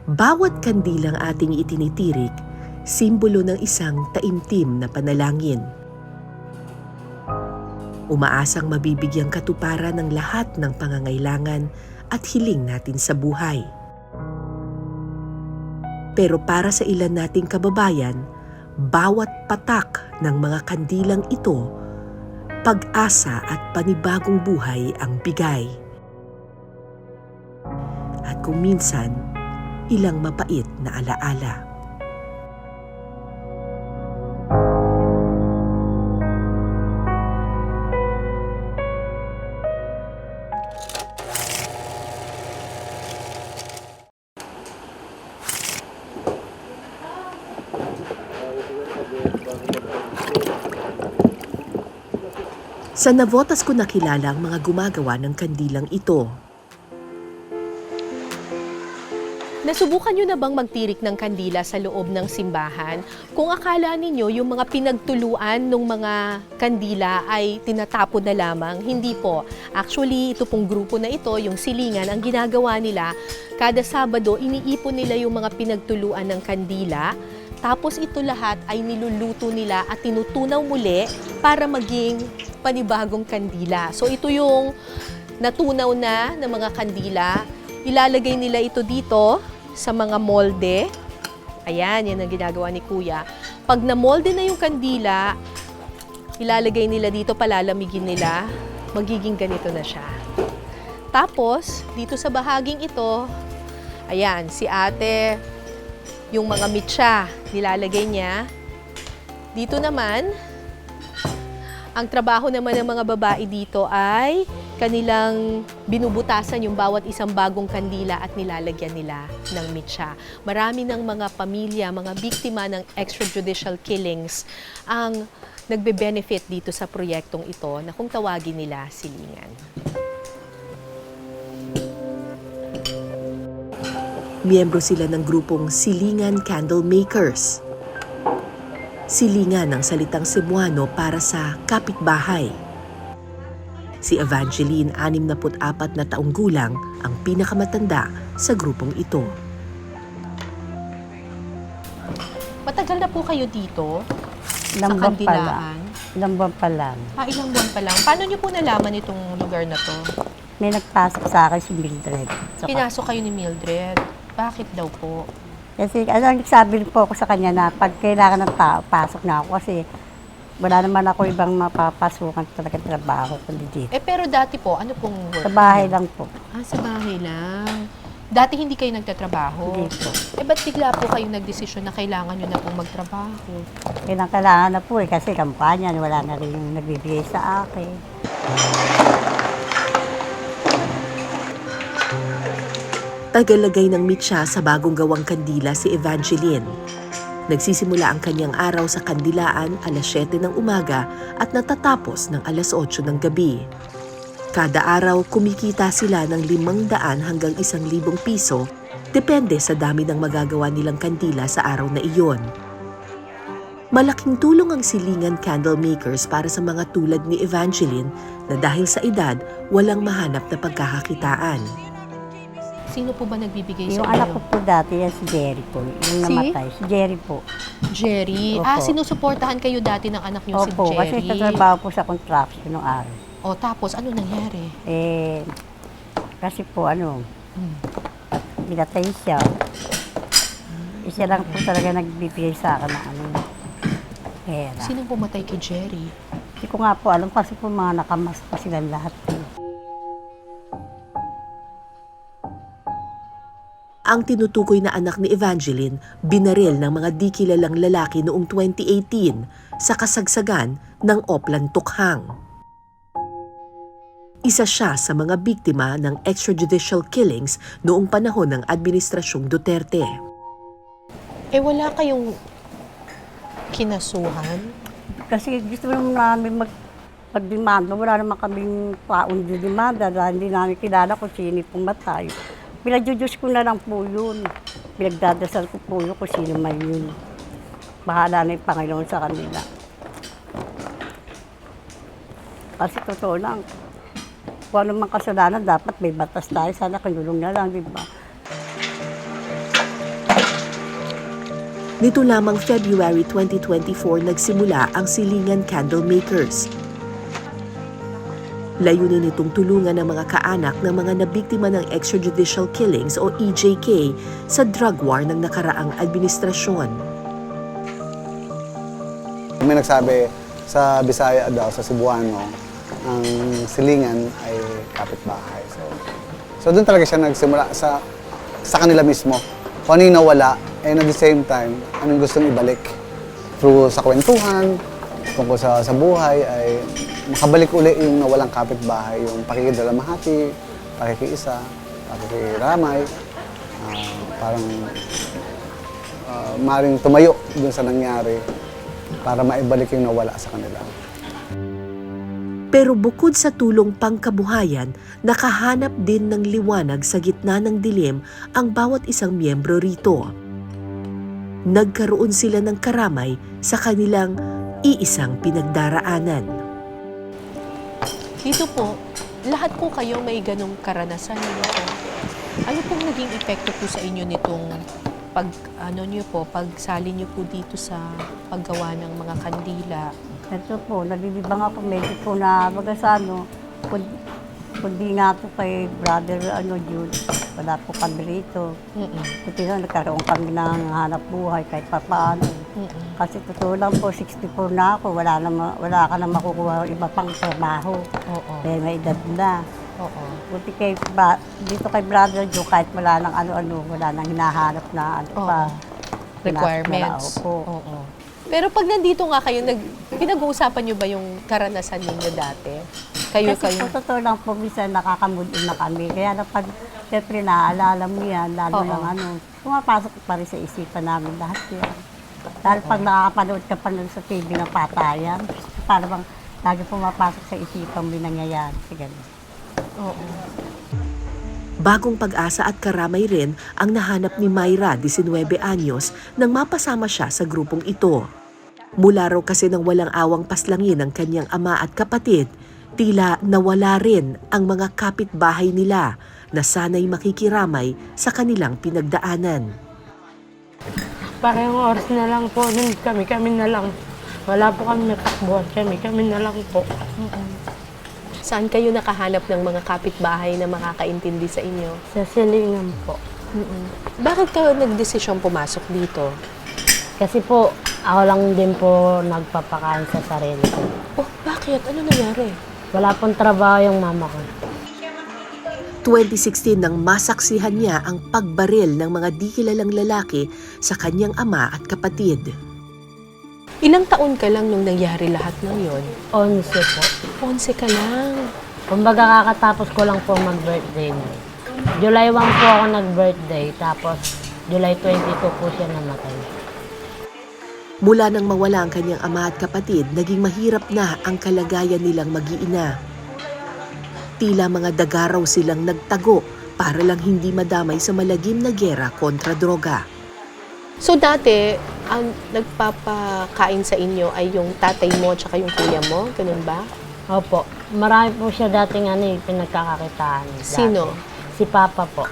Bawat kandilang ating itinitirik, simbolo ng isang taimtim na panalangin. Umaasang mabibigyang katuparan ng lahat ng pangangailangan at hiling natin sa buhay. Pero para sa ilan nating kababayan, bawat patak ng mga kandilang ito, pag-asa at panibagong buhay ang bigay. At kung minsan, ilang mapait na alaala. Sa Navotas ko nakilala ang mga gumagawa ng kandilang ito. Nasubukan nyo na bang magtirik ng kandila sa loob ng simbahan? Kung akala ninyo yung mga pinagtuluan ng mga kandila ay tinatapon na lamang, hindi po. Actually, ito pong grupo na ito, yung silingan, ang ginagawa nila, kada Sabado, iniipon nila yung mga pinagtuluan ng kandila. Tapos ito lahat ay niluluto nila at tinutunaw muli para maging panibagong kandila. So ito yung natunaw na ng mga kandila. Ilalagay nila ito dito sa mga molde. Ayan, yan ang ginagawa ni Kuya. Pag na-molde na yung kandila, ilalagay nila dito, palalamigin nila, magiging ganito na siya. Tapos, dito sa bahaging ito, ayan, si ate, yung mga mitsa, nilalagay niya. Dito naman, ang trabaho naman ng mga babae dito ay kanilang binubutasan yung bawat isang bagong kandila at nilalagyan nila ng mitsa. Marami ng mga pamilya, mga biktima ng extrajudicial killings ang nagbe-benefit dito sa proyektong ito na kung tawagin nila silingan. Miyembro sila ng grupong Silingan Candle Makers. Silingan ang salitang Cebuano para sa kapitbahay. Si Evangeline, 64 na taong gulang, ang pinakamatanda sa grupong ito. Matagal na po kayo dito Ilang sa buwan pa lang. kandilaan? Ilang buwan pa lang. Ilang buwan pa lang. Paano niyo po nalaman itong lugar na to? May nagpasok sa akin si Mildred. Pinasok kayo ni Mildred. Bakit daw po? Kasi nagsabi po ako sa kanya na pag kailangan ng tao, pasok na ako kasi wala naman ako ibang mapapasukan talaga trabaho kundi dito. Pero dati po, ano pong work? Sa bahay lang po. Sa bahay lang. Dati hindi kayo nagtatrabaho? Hindi po. Ba't bigla po kayo nagdesisyon na kailangan nyo na pong magtrabaho? Kailangan na po kasi kampanya, wala na rin yung nagbibigay sa akin. Tagalagay ng mitsa sa bagong gawang kandila si Evangeline. Nagsisimula ang kanyang araw sa kandilaan alas 7 ng umaga at natatapos ng alas 8 ng gabi. Kada araw kumikita sila ng 500 hanggang 1,000 piso, depende sa dami ng magagawa nilang kandila sa araw na iyon. Malaking tulong ang Silingan Candle Makers para sa mga tulad ni Evangeline na dahil sa edad, walang mahanap na pagkakakitaan. Sino po ba nagbibigay sa Yung inyo? anak ko po dati, yan si Jerry po. Yung namatay, si Jerry po. Jerry. Opo. sinusuportahan kayo dati ng anak niyo si Opo, kasi Jerry. nagtatrabaho po sa construction nung araw. O tapos, ano nangyari? Kasi po binatay siya. Siya lang po talaga nagbibigay sa akin ng pera. Sinong pumatay kay Jerry? Hindi ko nga po alam kasi po mga nakamas pa silang lahat. Ang tinutukoy na anak ni Evangeline, binaril ng mga di kilalang lalaki noong 2018 sa kasagsagan ng Oplan Tukhang. Isa siya sa mga biktima ng extrajudicial killings noong panahon ng Administrasyong Duterte. Wala kayong kinasuhan? Kasi gusto namin magdemanda. Wala naman kaming paon di demanda dahil hindi namin kilala kung sino pumatay. Pinagdudus ko na lang po yun. Pinagdadasal ko po yun kung sino man yun. Bahala na yung Panginoon sa kanila. Kasi totoo lang, kung ano mang kasalanan, dapat may batas tayo. Sana kinulong na lang, di ba? Nito lamang February 2024 nagsimula ang Silingan Candle Makers. Layunin nitong tulungan ng mga kaanak ng mga nabiktima ng extrajudicial killings o EJK sa drug war ng nakaraang administrasyon. May nagsabi sa Bisaya daw, sa Cebuano, ang silingan ay kapitbahay. So doon talaga siya nagsimula sa kanila mismo. Kung ano yung nawala, and at the same time, anong gustong ibalik. Through sa kwentuhan, tungkol sa buhay, ay makabalik uli yung nawalang kapitbahay, yung pakikidalamahati, pakikiisa, pakikiramay, parang maaaring tumayo dun sa nangyari para maibalik yung nawala sa kanila. Pero bukod sa tulong pangkabuhayan, nakahanap din ng liwanag sa gitna ng dilim ang bawat isang miyembro rito. Nagkaroon sila ng karamay sa kanilang iisang pinagdaraanan. Dito po, lahat po kayo may ganong karanasan niyo po. Ano pong naging epekto po sa inyo nitong pagsali niyo po dito sa paggawa ng mga kandila? Ito po, nalilibang ako medyo po na bagasano. Kundi nga po kay brother Jude, wala po kami rito. Buti na nagkaroon kami ng hanap buhay kahit papaano. Kasi totoo lang po, 64 na ako, wala ka na makukuha iba pang trabaho. Kaya may edad na. Buti dito kay brother Jude, kahit wala nang ano-ano, wala nang hinahanap na pa. Requirements. Pero pag nandito nga kayo, pinag-uusapan niyo ba yung karanasan ninyo dati? Kasi po, totoo lang po, minsan nakakamood-in na kami. Kaya na pag, siyempre, naaalala mo yan, lalo lang pumapasok pa rin sa isipan namin lahat yan. Dahil pag nakakapanood ka pa nun sa TV ng patayan, para bang lagi pumapasok sa isipan mo yung nangyayari. Bagong pag-asa at karamay rin ang nahanap ni Mayra, 19 anyos, nang mapasama siya sa grupong ito. Mula raw kasi ng walang awang paslangin ng kanyang ama at kapatid, tila nawala rin ang mga kapitbahay nila na sana'y makikiramay sa kanilang pinagdaanan. Parehong oras na lang po, kami na lang. Wala po kami natakbuhan, kami na lang po. Saan kayo nakahanap ng mga kapitbahay na makakaintindi sa inyo? Sa silingan po. Bakit kayo nagdesisyong pumasok dito? Kasi po, ako lang din po nagpapakain sa sarili ko. Oh, bakit? Ano nangyari? Wala pong trabaho yung mama ko. 2016 nang masaksihan niya ang pagbaril ng mga di kilalang lalaki sa kanyang ama at kapatid. Ilang taon ka lang nung nangyari lahat ng yon? 11 po. 11 ka lang. Kumbaga kakatapos ko lang po mag-birthday na. July 1 po ako nag-birthday, tapos July 22 po siya namatay. Mula nang mawala ang kanyang ama at kapatid, naging mahirap na ang kalagayan nilang mag-iina. Tila mga dagaraw silang nagtago para lang hindi madamay sa malagim na giyera kontra droga. So dati, ang nagpapakain sa inyo ay yung tatay mo at yung kuya mo? Ganun ba? Opo. Marami po siya dating pinagkakakitaan. Sino? Si Papa po.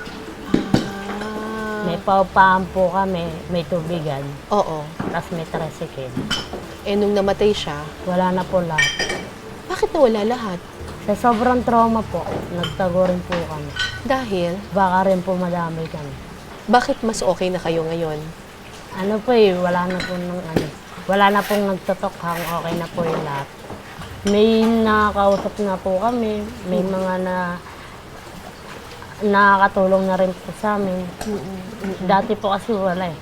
May paupahan po kami, may tubigan, Oo. tapos may tricycle. Eh nung namatay siya, Wala na po lahat. bakit nawala lahat? Sa sobrang trauma po, nagtago rin po kami. Dahil, Baka rin po madamay kami. bakit mas okay na kayo ngayon? Ano po wala na pong nagtotokhang, okay na po yung lahat. May nakakausap na po kami, may mga nakakatulong na rin po sa amin. Dati po kasi wala eh.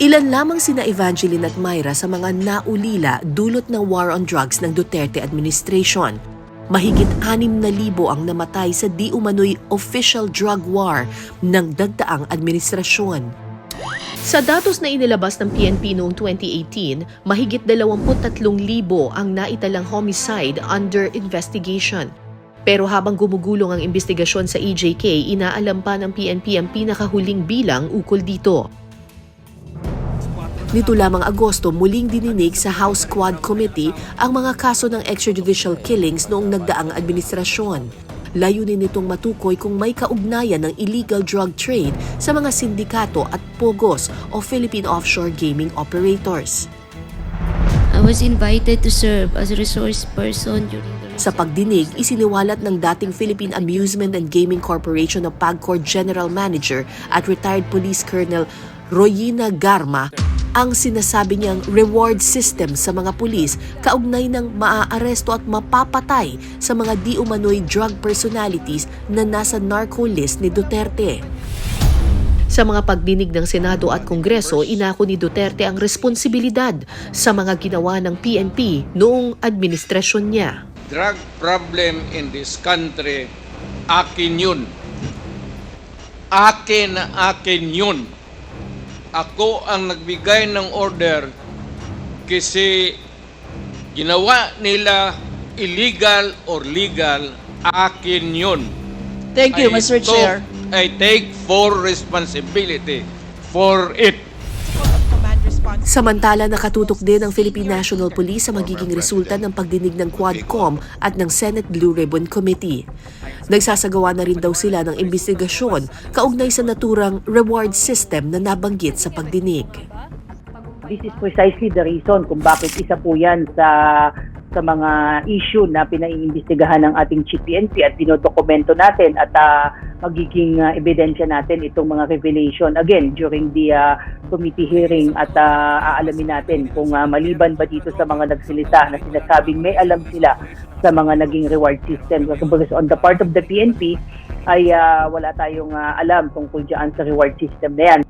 Ilan lamang sina Evangeline at Mayra sa mga naulila dulot ng war on drugs ng Duterte administration. Mahigit 6,000 ang namatay sa di umano'y official drug war ng dagdaang administrasyon. Sa datos na inilabas ng PNP noong 2018, mahigit 23,000 ang naitalang homicide under investigation. Pero habang gumugulong ang investigasyon sa EJK, inaalam pa ng PNP ang pinakahuling bilang ukol dito. Nito lamang Agosto, muling dininig sa House Quad Committee ang mga kaso ng extrajudicial killings noong nagdaang administrasyon. Layunin nitong matukoy kung may kaugnayan ng illegal drug trade sa mga sindikato at POGOs o Philippine Offshore Gaming Operators. I was invited to serve as a resource person during the Sa pagdinig, isiniwalat ng dating Philippine Amusement and Gaming Corporation o PAGCOR General Manager at retired Police Colonel Royina Garma ang sinasabi niyang reward system sa mga pulis kaugnay ng maaaresto at mapapatay sa mga di umano'y drug personalities na nasa narco list ni Duterte. Sa mga pagdinig ng Senado at Kongreso, inako ni Duterte ang responsibilidad sa mga ginawa ng PNP noong administrasyon niya. Drug problem in this country, akin yun. Akin yun. Ako ang nagbigay ng order kasi ginawa nila illegal or legal, akin yun. Thank you, Mr. Chair. I take full responsibility for it. Samantala, nakatutok din ang Philippine National Police sa magiging resulta ng pagdinig ng Quadcom at ng Senate Blue Ribbon Committee. Nagsasagawa na rin daw sila ng imbestigasyon kaugnay sa naturang reward system na nabanggit sa pagdinig. This is precisely the reason kung bakit isa po yan sa mga issue na pinaiimbestigahan ng ating Chief PNP at dinodokumento natin at magiging ebidensya natin itong mga revelation again during the committee hearing at aalamin natin kung maliban ba dito sa mga nagsalita na sinasabing may alam sila sa mga naging reward system. Because on the part of the PNP ay wala tayong alam tungkol dyan sa reward system na yan.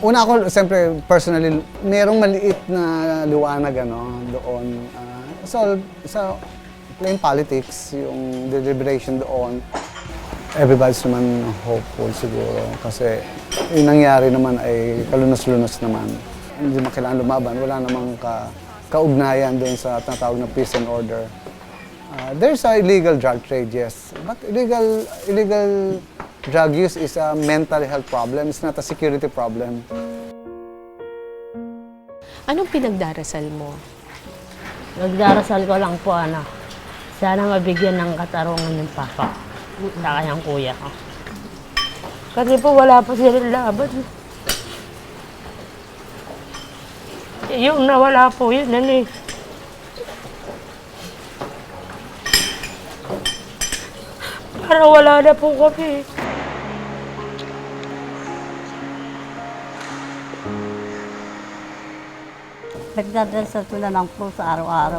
Una ako, siyempre, personally, merong maliit na liwanag doon. So, sa plain politics, yung deliberation doon, everybody's naman hopeful siguro. Kasi yung nangyari naman ay kalunos-lunos naman. Hindi mo kailangan lumaban, wala namang kaugnayan doon sa tinatawag na peace and order. There's a illegal drug trade, yes. But illegal drug use is a mental health problem. It's not a security problem. Anong pinagdarasal mo? Nagdarasal ko lang po, sana mabigyan ng katarungan yung papa sa kanyang kuya ko. Kasi po wala pa silang laban. Yung nawala po yun, Parang wala na po kami. Nagdadasal ko na lang po sa araw-araw.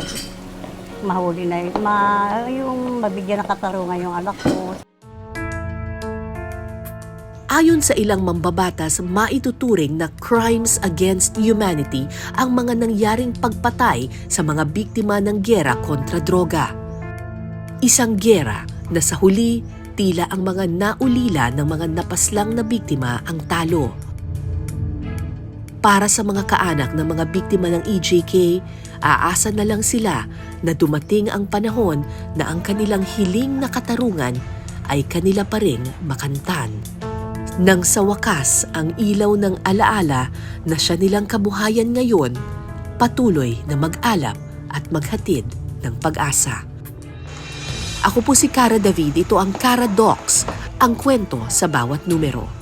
Mahuli na yung mabigyan ng katarungan yung anak ko. Ayon sa ilang mambabatas, maituturing na crimes against humanity ang mga nangyaring pagpatay sa mga biktima ng giyera kontra droga. Isang giyera na sa huli, tila ang mga naulila ng mga napaslang na biktima ang talo. Para sa mga kaanak ng mga biktima ng EJK, aasa na lang sila na dumating ang panahon na ang kanilang hiling na katarungan ay kanila pa ring makantan. Nang sa wakas ang ilaw ng alaala na siya nilang kabuhayan ngayon, patuloy na mag-alap at maghatid ng pag-asa. Ako po si Cara David, ito ang Cara Docs, ang kwento sa bawat numero.